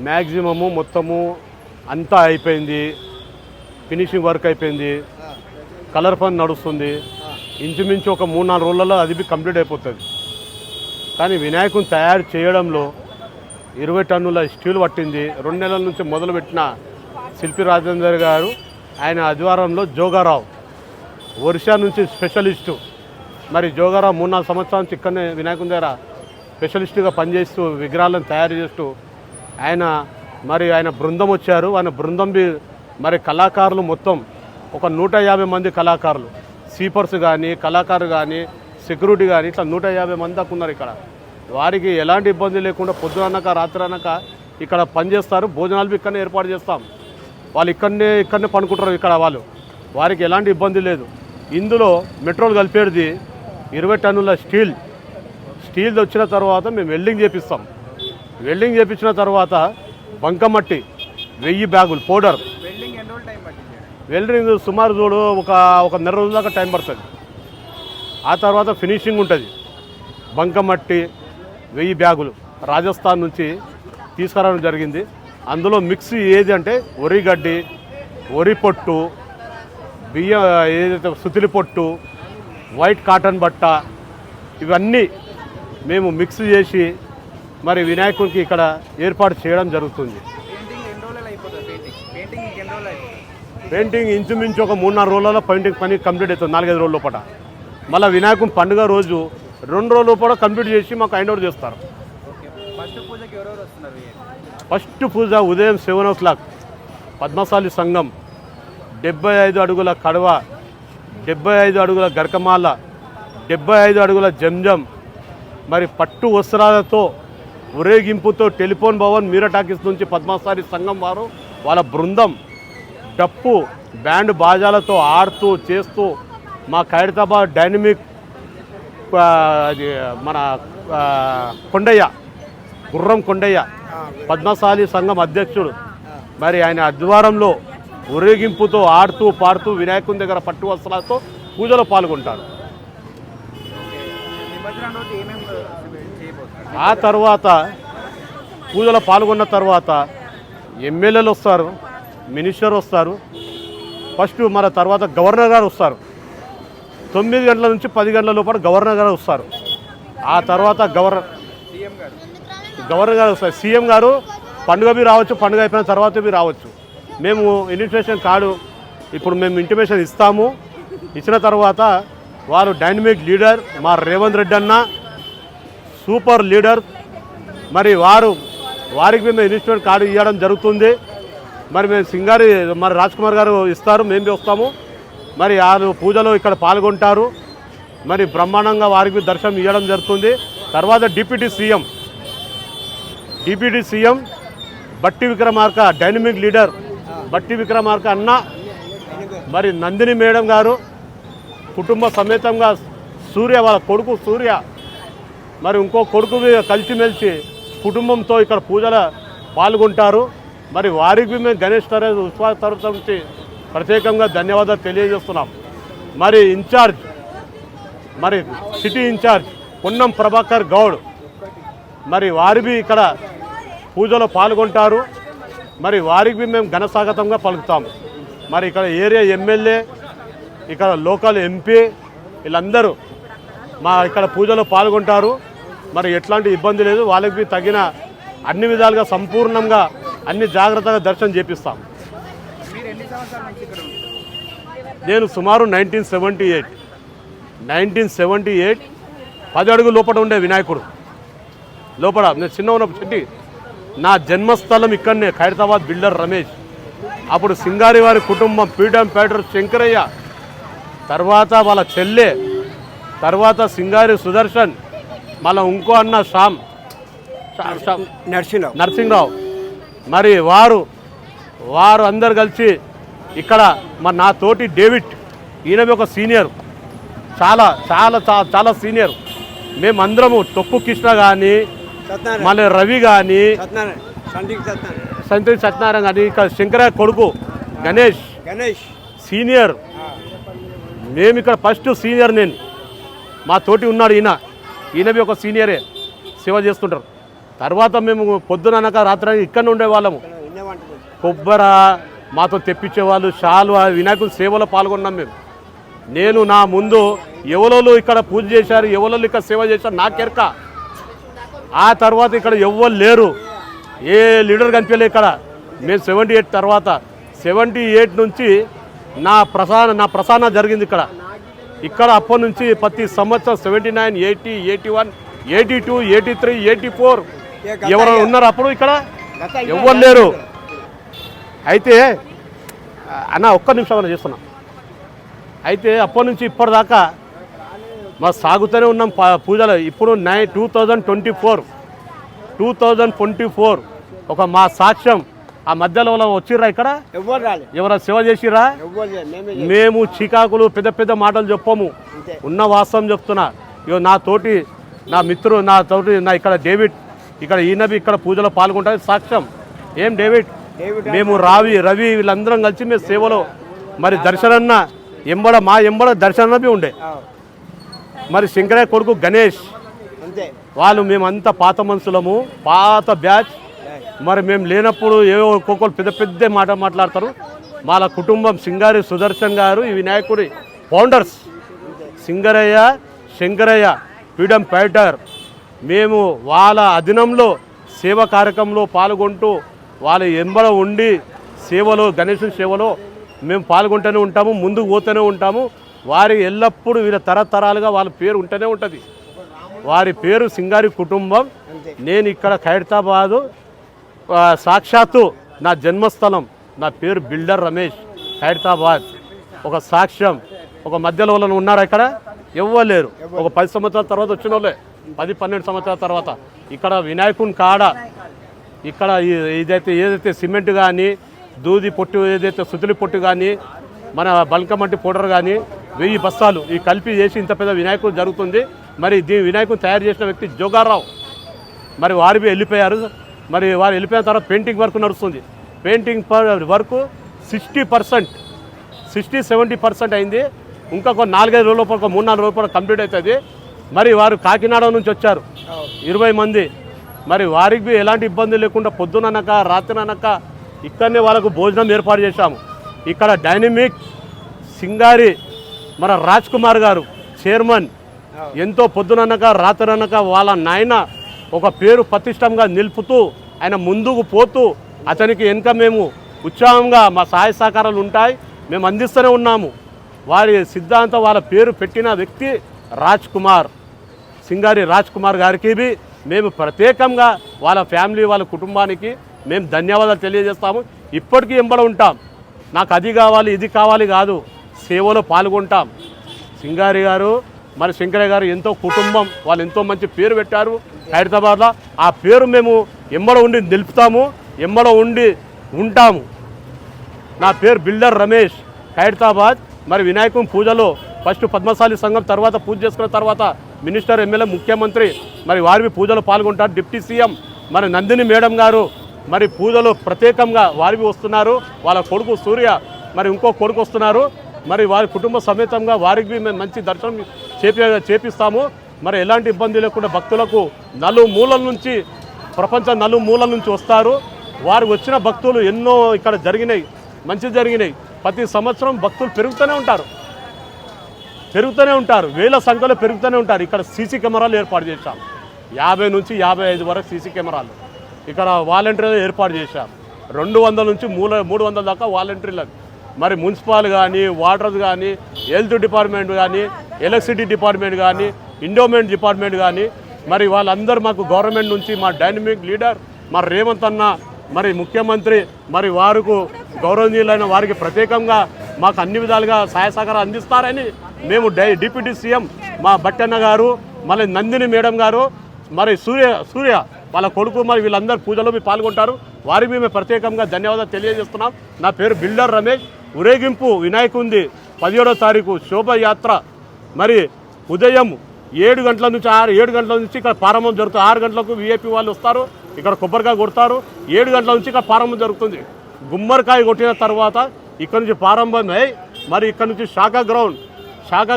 Maximum మొత్తము అంతా అయిపోయింది, ఫినిషింగ్ వర్క్ అయిపోయింది, కలర్ పని నడుస్తుంది. ఇంచుమించు ఒక 3-4 రోజులలో అది కంప్లీట్ అయిపోతుంది. కానీ వినాయకుని తయారు చేయడంలో 20 టన్నుల స్టీల్ పట్టింది. 2 నెలల నుంచి మొదలుపెట్టిన శిల్పి రాజేందర్ గారు, ఆయన ఆధ్వర్యంలో జోగారావు ఒరిస్సా నుంచి స్పెషలిస్టు. మరి జోగారావు 3-4 సంవత్సరాల నుంచి ఇక్కడనే వినాయకుని దగ్గర స్పెషలిస్టుగా పనిచేస్తూ విగ్రహాలను తయారు చేస్తూ ఆయన బృందం వచ్చారు. ఆయన బృందం మరి కళాకారులు మొత్తం ఒక 150 మంది కళాకారులు, స్వీపర్స్ కానీ కళాకారులు కానీ సెక్యూరిటీ కానీ ఇట్లా 150 మంది దాకా ఉన్నారు ఇక్కడ. వారికి ఎలాంటి ఇబ్బంది లేకుండా పొద్దున అనక రాత్రి అనక ఇక్కడ పనిచేస్తారు. భోజనాలు ఇక్కడనే ఏర్పాటు చేస్తాం. వాళ్ళు ఇక్కడనే పనుకుంటారు ఇక్కడ. వారికి ఎలాంటి ఇబ్బంది లేదు. ఇందులో మెట్రోల్ కలిపేది 20 టన్నుల స్టీల్ వచ్చిన తర్వాత మేము వెల్డింగ్ చేపిస్తాం. వెల్డింగ్ చేపించిన తర్వాత బంకమట్టి 1000 బ్యాగులు పౌడర్. వెల్డింగ్ సుమారు చూడు ఒక నెల రోజుల దాకా టైం పడుతుంది. ఆ తర్వాత ఫినిషింగ్ ఉంటుంది. బంకమట్టి 1000 బ్యాగులు రాజస్థాన్ నుంచి తీసుకురావడం జరిగింది. అందులో మిక్స్ ఏది అంటే వరిగడ్డి, వరి పొట్టు, బియ్యం ఏదైతే సుతిలి పొట్టు, వైట్ కాటన్ బట్ట, ఇవన్నీ మేము మిక్స్ చేసి మరి వినాయకునికి ఇక్కడ ఏర్పాటు చేయడం జరుగుతుంది. పెయింటింగ్ ఇంచుమించు ఒక 3-4 రోజులలో పెయింటింగ్ పని కంప్లీట్ అవుతుంది. 4-5 రోజుల లోపల. మళ్ళీ వినాయకుని పండుగ రోజు 2 రోజుల లోపల కంప్లీట్ చేసి మాకు హ్యాండ్ ఓవర్ చేస్తారు. ఫస్ట్ పూజ ఉదయం 7 o'clock పద్మశాలి సంఘం, 75 అడుగుల కడవ, 75 అడుగుల గరకమాల, 75 అడుగుల జంజం, మరి పట్టు వస్త్రాలతో ఊరేగింపుతో టెలిఫోన్ భవన్ మీరా టాకీస్ నుంచి పద్మశాలి సంఘం వారు వాళ్ళ బృందం డప్పు బ్యాండ్ బాజాలతో ఆడుతూ చేస్తూ మా ఖైరతాబాద్ డైనమిక్ మన కొండయ్య, గుర్రం కొండయ్య పద్మశాలి సంఘం అధ్యక్షుడు, మరి ఆయన ఆధ్వర్యంలో ఊరేగింపుతో ఆడుతూ పాడుతూ వినాయకుని దగ్గర పట్టు వస్త్రాలతో పూజలో పాల్గొంటారు. ఆ తర్వాత పూజలో పాల్గొన్న తర్వాత ఎమ్మెల్యేలు వస్తారు, మినిస్టర్ వస్తారు. ఫస్ట్ మన తర్వాత గవర్నర్ గారు వస్తారు. 9 గంటల నుంచి 10 గంటల లోపల గవర్నర్ గారు వస్తారు. ఆ తర్వాత గవర్నర్ గారు వస్తారు. సీఎం గారు పండుగ రావచ్చు, పండుగ అయిపోయిన తర్వాత రావచ్చు. మేము ఇన్విటేషన్ కార్డు ఇప్పుడు మేము ఇంటిమేషన్ ఇస్తాము. ఇచ్చిన తర్వాత వారు డైనమిక్ లీడర్ మా రేవంత్ రెడ్డి అన్న సూపర్ లీడర్, మరి వారికి మేము ఇన్విటేషన్ కార్డు ఇవ్వడం జరుగుతుంది. మరి మేము సింగారి మరి రాజ్ కుమార్ గారు ఇస్తారు, మేము వస్తాము. మరి వారు పూజలో ఇక్కడ పాల్గొంటారు. మరి బ్రహ్మాండంగా వారికి దర్శనం ఇవ్వడం జరుగుతుంది. తర్వాత డిప్యూటీ సీఎం బట్టి విక్రమార్క డైనమిక్ లీడర్ బట్టి విక్రమార్క అన్న, మరి నందిని మేడం గారు కుటుంబ సమేతంగా సూర్య వాళ్ళ కొడుకు సూర్య మరి ఇంకో కొడుకు కలిసిమెలిసి కుటుంబంతో ఇక్కడ పూజలో పాల్గొంటారు. మరి వారికి మేము గణేష్ ఉత్సవ తరఫు నుంచి ప్రత్యేకంగా ధన్యవాదాలు తెలియజేస్తున్నాం. మరి సిటీ ఇన్ఛార్జ్ పొన్నం ప్రభాకర్ గౌడ్ మరి వారికి ఇక్కడ పూజలో పాల్గొంటారు. మరి వారికి మేము ఘనస్వాగతంగా పలుకుతాము. మరి ఇక్కడ ఏరియా ఎమ్మెల్యే, ఇక్కడ లోకల్ ఎంపీ వీళ్ళందరూ ఇక్కడ పూజలో పాల్గొంటారు. మరి ఎట్లాంటి ఇబ్బంది లేదు. వాళ్ళకి తగిన అన్ని విధాలుగా సంపూర్ణంగా అన్ని జాగ్రత్తగా దర్శనం చేపిస్తాం. నేను సుమారు 1978 10 అడుగుల లోపల ఉండే వినాయకుడు లోపల నేను చిన్న ఉన్నప్పుడు నా జన్మస్థలం ఇక్కడనే ఖైరతాబాద్ బిల్డర్ రమేష్, అప్పుడు సింగారి వారి కుటుంబం పీఠం పేటర్ శంకరయ్య, తర్వాత వాళ్ళ చెల్లె, తర్వాత సింగారి సుదర్శన్, మళ్ళీ ఇంకో అన్న శ్యామ్ నరసింహరావు, మరి వారు అందరు కలిసి ఇక్కడ మరి నా తోటి డేవిడ్, ఈయన ఒక సీనియర్, చాలా చాలా చాలా సీనియర్. మేమందరము తొక్కు కృష్ణ కానీ మళ్ళీ రవి కానీ సంతోష్ సత్యనారాయణ కానీ ఇక్కడ శంకరయ్య కొడుకు గణేష్ సీనియర్. మేము ఇక్కడ ఫస్ట్ సీనియర్. నేను మా తోటి ఉన్నాడు ఈయన ఒక సీనియరే. సేవ చేస్తుంటారు. తర్వాత మేము పొద్దుననక రాత్రి ఇక్కడ ఉండేవాళ్ళము. కొబ్బర మాతో తెప్పించేవాళ్ళు, శాలువా, వినాయకుడి సేవలో పాల్గొన్నాం మేము. నేను నా ముందు ఎవరోళ్ళు ఇక్కడ పూజ చేశారు, ఎవరోళ్ళు ఇక్కడ సేవ చేశారు నాకెరక. ఆ తర్వాత ఇక్కడ ఎవ్వరు లేరు, ఏ లీడర్ కనిపించలేదు ఇక్కడ. మేము 78 తర్వాత 78 నుంచి నా ప్రసారణ జరిగింది ఇక్కడ అప్పటి నుంచి ప్రతి సంవత్సరం 79, 80, 81, 82, 83, 84 ఎవరు ఉన్నారు అప్పుడు ఇక్కడ ఎవ్వరు లేరు. అయితే అన్న ఒక్క నిమిషం అన్న చేస్తున్నా. అయితే అప్పటి నుంచి ఇప్పటిదాకా మా సాగుతూనే ఉన్నాం పూజలు. ఇప్పుడు 2024 ఒక మా సాక్ష్యం. ఆ మధ్యలో వచ్చిర్రా ఇక్కడ ఎవరు సేవ చేసిరా? మేము చికాకులు పెద్ద పెద్ద మాటలు చెప్పము, ఉన్న వాస్తవం చెప్తున్నా. ఇగో నా మిత్రుడు నా ఇక్కడ డేవిడ్, ఇక్కడ ఈయనవి ఇక్కడ పూజలో పాల్గొంటారు సాక్ష్యం. ఏం డేవిడ్? మేము రవి వీళ్ళందరం కలిసి మేము సేవలో మరి దర్శనన్న మా ఎంబడ దర్శనవి ఉండే, మరి శంకరయ్య కొడుకు గణేష్, వాళ్ళు మేమంతా పాత మనుషులము, పాత బ్యాచ్. మరి మేము లేనప్పుడు ఏవో ఒక్కొక్కరు పెద్ద పెద్ద మాట్లాడతారు. వాళ్ళ కుటుంబం సింగారి సుదర్శన్ గారు ఈ వినాయకుడి founders, Singarayya Shankarayya freedom fighter. మేము వాళ్ళ అధీనంలో సేవ కార్యక్రమంలో పాల్గొంటూ వాళ్ళ ఎంబడ ఉండి సేవలో గణేశుని సేవలో మేము పాల్గొంటూనే ఉంటాము, ముందుకు పోతూనే ఉంటాము. వారి ఎల్లప్పుడూ వీళ్ళ తరతరాలుగా వాళ్ళ పేరు ఉంటూనే ఉంటుంది. వారి పేరు సింగారి కుటుంబం. నేను ఇక్కడ ఖైరతాబాదు సాక్షాత్తు నా జన్మస్థలం, నా పేరు బిల్డర్ రమేష్, ఖైరతాబాద్. ఒక సాక్ష్యం. ఒక మధ్యలో వాళ్ళని ఉన్నారా ఇక్కడ? ఎవ్వరు లేరు. ఒక 10 సంవత్సరాల తర్వాత వచ్చిన వాళ్ళే, 10-12 సంవత్సరాల తర్వాత ఇక్కడ వినాయకుని కాడ ఇక్కడ ఏదైతే సిమెంట్ కానీ, దూది పొట్టు, ఏదైతే సుతులి పొట్టు కానీ, మన బల్కమట్టి పౌడర్ కానీ 1000 బస్తాలు ఈ కలిపి చేసి ఇంత పెద్ద వినాయకుడు జరుగుతుంది. మరి దీని వినాయకుని తయారు చేసిన వ్యక్తి జోగారావు. మరి వారు వెళ్ళిపోయారు. మరి వారు వెళ్ళిపోయిన తర్వాత పెయింటింగ్ వర్క్ నడుస్తుంది. పెయింటింగ్ వర్క్ 60-70% అయింది. ఇంకొక 4-5 రోజుల లోపల, 3-4 రోజుల కంప్లీట్ అవుతుంది. మరి వారు కాకినాడ నుంచి వచ్చారు 20 మంది. మరి వారికి ఎలాంటి ఇబ్బంది లేకుండా పొద్దుననక రాత్రిననక ఇక్కడనే వాళ్ళకు భోజనం ఏర్పాటు చేశాము. ఇక్కడ డైనమిక్ సింగారి మన రాజ్ కుమార్ గారు చైర్మన్, ఎంతో పొద్దుననక రాత్రనక వాళ్ళ నాయన ఒక పేరు ప్రతిష్టంగా నిలుపుతూ ఆయన ముందుకు పోతూ అతనికి వెనుక మేము ఉత్సాహంగా మా సహాయ సహకారాలు ఉంటాయి, మేము అందిస్తూనే ఉన్నాము. వారి సిద్ధాంతం వాళ్ళ పేరు పెట్టిన వ్యక్తి రాజ్ కుమార్, సింగారి రాజ్ కుమార్ గారికి మేము ప్రత్యేకంగా వాళ్ళ ఫ్యామిలీ వాళ్ళ కుటుంబానికి మేము ధన్యవాదాలు తెలియజేస్తాము. ఇప్పటికీ ఎంబడ ఉంటాం. నాకు అది కావాలి ఇది కావాలి కాదు, సేవలో పాల్గొంటాం. సింగారి గారు మరి శంకరయ్య గారు ఎంతో కుటుంబం, వాళ్ళు ఎంతో మంచి పేరు పెట్టారు హైదరాబాద్లో. ఆ పేరు మేము ఎంబడ ఉండి నిలుపుతాము, ఎంబడ ఉండి ఉంటాము. నా పేరు బిల్డర్ రమేష్, హైదరాబాద్. మరి వినాయకుని పూజలో ఫస్ట్ పద్మశాలి సంఘం, తర్వాత పూజ చేసుకున్న తర్వాత మినిస్టర్, ఎమ్మెల్యే, ముఖ్యమంత్రి మరి వారి పూజలో పాల్గొంటారు. డిప్యూటీ సీఎం మరి నందిని మేడం గారు మరి పూజలో ప్రత్యేకంగా వారివి వస్తున్నారు. వాళ్ళ కొడుకు సూర్య మరి ఇంకో కొడుకు వస్తున్నారు. మరి వారి కుటుంబ సమేతంగా వారికి మేము మంచి దర్శనం చేపిస్తాము. మరి ఎలాంటి ఇబ్బంది లేకుండా భక్తులకు నలుమూలల నుంచి, ప్రపంచం నలుమూలల నుంచి వస్తారు. వారు వచ్చిన భక్తులు ఎన్నో ఇక్కడ జరిగినాయి, మంచి జరిగినాయి. ప్రతి సంవత్సరం భక్తులు పెరుగుతూనే ఉంటారు, వేల సంఖ్యలో పెరుగుతూనే ఉంటారు. ఇక్కడ సీసీ కెమెరాలు ఏర్పాటు చేశాం, 50 నుంచి 55 వరకు సీసీ కెమెరాలు ఇక్కడ వాలంటీర్లు ఏర్పాటు చేశాం. 200 నుంచి 300 దాకా వాలంటీర్లు. మరి మున్సిపల్ కానీ, వాటర్ కానీ, హెల్త్ డిపార్ట్మెంట్ కానీ, ఎలక్ట్రిసిటీ డిపార్ట్మెంట్ కానీ, ఎండోమెంట్ డిపార్ట్మెంట్ కానీ, మరి వాళ్ళందరూ మాకు గవర్నమెంట్ నుంచి మా డైనమిక్ లీడర్ మరి రేవంత్ అన్న, మరి ముఖ్యమంత్రి, మరి వారికి గౌరవనీయులైన వారికి ప్రత్యేకంగా మాకు అన్ని విధాలుగా సహాయ సహకారం అందిస్తారని మేము డిప్యూటీ సీఎం మా బట్టన్న గారు, మళ్ళీ నందిని మేడం గారు, మరి సూర్య వాళ్ళ కొడుకు, మరి వీళ్ళందరూ పూజలో పాల్గొంటారు. వారికి మేము ప్రత్యేకంగా ధన్యవాదాలు తెలియజేస్తున్నాం. నా పేరు బిల్డర్ రమేష్. ఊరేగింపు వినాయకుంది 17వ తారీఖు శోభయాత్ర. మరి ఉదయం 7 గంటల నుంచి ఇక్కడ ప్రారంభం జరుగుతుంది. 6 గంటలకు విఐపి వాళ్ళు వస్తారు, ఇక్కడ కొబ్బరికాయ కొడతారు. 7 గంటల నుంచి ఇక్కడ ప్రారంభం జరుగుతుంది. గుమ్మడికాయ కొట్టిన తర్వాత ఇక్కడ నుంచి ప్రారంభమై మరి ఇక్కడ నుంచి శాఖా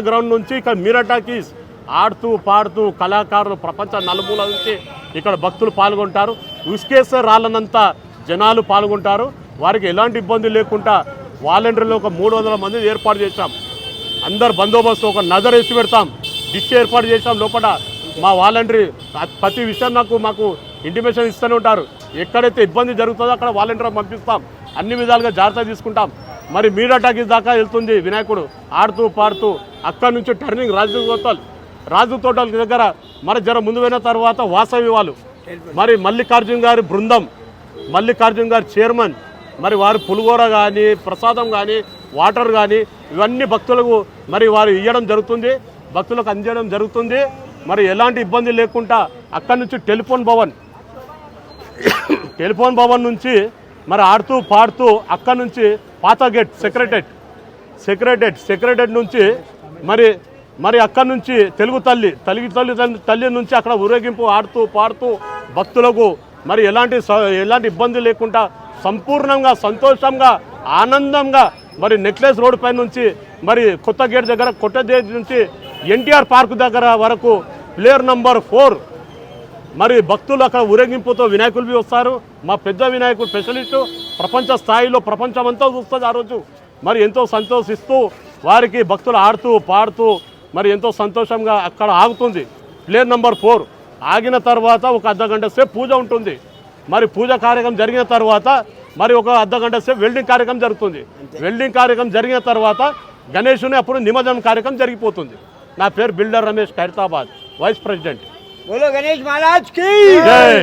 గ్రౌండ్ నుంచి ఇక్కడ మీరా టాకీస్, ఆడుతూ పాడుతూ కళాకారులు ప్రపంచ నలుమూల నుంచి ఇక్కడ భక్తులు పాల్గొంటారు. ఉసుకేసే రాళ్ళనంత జనాలు పాల్గొంటారు. వారికి ఎలాంటి ఇబ్బంది లేకుండా వాలంటీర్లు ఒక 300 మంది ఏర్పాటు చేశాం. అందరు బందోబస్తు ఒక నజర్ వేసి పెడతాం. డిష్ ఏర్పాటు చేశాం. లోపల మా వాలంటీర్ ప్రతి విషయం మాకు ఇంటిమేషన్ ఇస్తూనే ఉంటారు. ఎక్కడైతే ఇబ్బంది జరుగుతుందో అక్కడ వాలంటీర్ పంపిస్తాం. అన్ని విధాలుగా జాగ్రత్త తీసుకుంటాం. మరి మీడియా టాకీస్ దాకా వెళ్తుంది వినాయకుడు ఆడుతూ పాడుతూ. అక్కడి నుంచి టర్నింగ్ రాజు తోటల దగ్గర మరి జర ముందు పోయిన తర్వాత వాసవి వాళ్ళు మరి మల్లికార్జున్ గారి బృందం, మల్లికార్జున్ గారి చైర్మన్, మరి వారు పులిగోర కానీ ప్రసాదం కానీ వాటర్ కానీ ఇవన్నీ భక్తులకు మరి వారు ఇవ్వడం జరుగుతుంది, భక్తులకు అందించడం జరుగుతుంది. మరి ఎలాంటి ఇబ్బంది లేకుండా అక్కడి నుంచి టెలిఫోన్ భవన్ నుంచి మరి ఆడుతూ పాడుతూ అక్కడి నుంచి పాత గేట్ సెక్రటరేట్ నుంచి మరి అక్కడి నుంచి తెలుగు తల్లి నుంచి అక్కడ ఊరేగింపు ఆడుతూ పాడుతూ భక్తులకు మరి ఎలాంటి ఇబ్బంది లేకుండా సంపూర్ణంగా సంతోషంగా ఆనందంగా మరి నెక్లెస్ రోడ్ పై నుంచి మరి కొత్త గేట్ నుంచి ఎన్టీఆర్ పార్క్ దగ్గర వరకు ప్లేయర్ నంబర్ 4 మరి భక్తులు అక్కడ ఊరేగింపుతో వినాయకులు వస్తారు. మా పెద్ద వినాయకుడు స్పెషలిస్టు ప్రపంచ స్థాయిలో ప్రపంచమంతా చూస్తుంది. ఆ రోజు మరి ఎంతో సంతోషిస్తూ వారికి భక్తులు ఆడుతూ పాడుతూ మరి ఎంతో సంతోషంగా అక్కడ ఆగుతుంది. ప్లేయర్ నంబర్ 4 ఆగిన తర్వాత ఒక అర్ధగంట సేపు పూజ ఉంటుంది. మరి పూజ కార్యక్రమం జరిగిన తర్వాత మరి ఒక అర్ధగంట సేపు వెల్డింగ్ కార్యక్రమం జరుగుతుంది. వెల్డింగ్ కార్యక్రమం జరిగిన తర్వాత గణేశుని అప్పుడు నిమజ్జనం కార్యక్రమం జరిగిపోతుంది. నా పేరు builder Ramesh, Khairatabad vice president. बोलो गणेश महाराज की जय।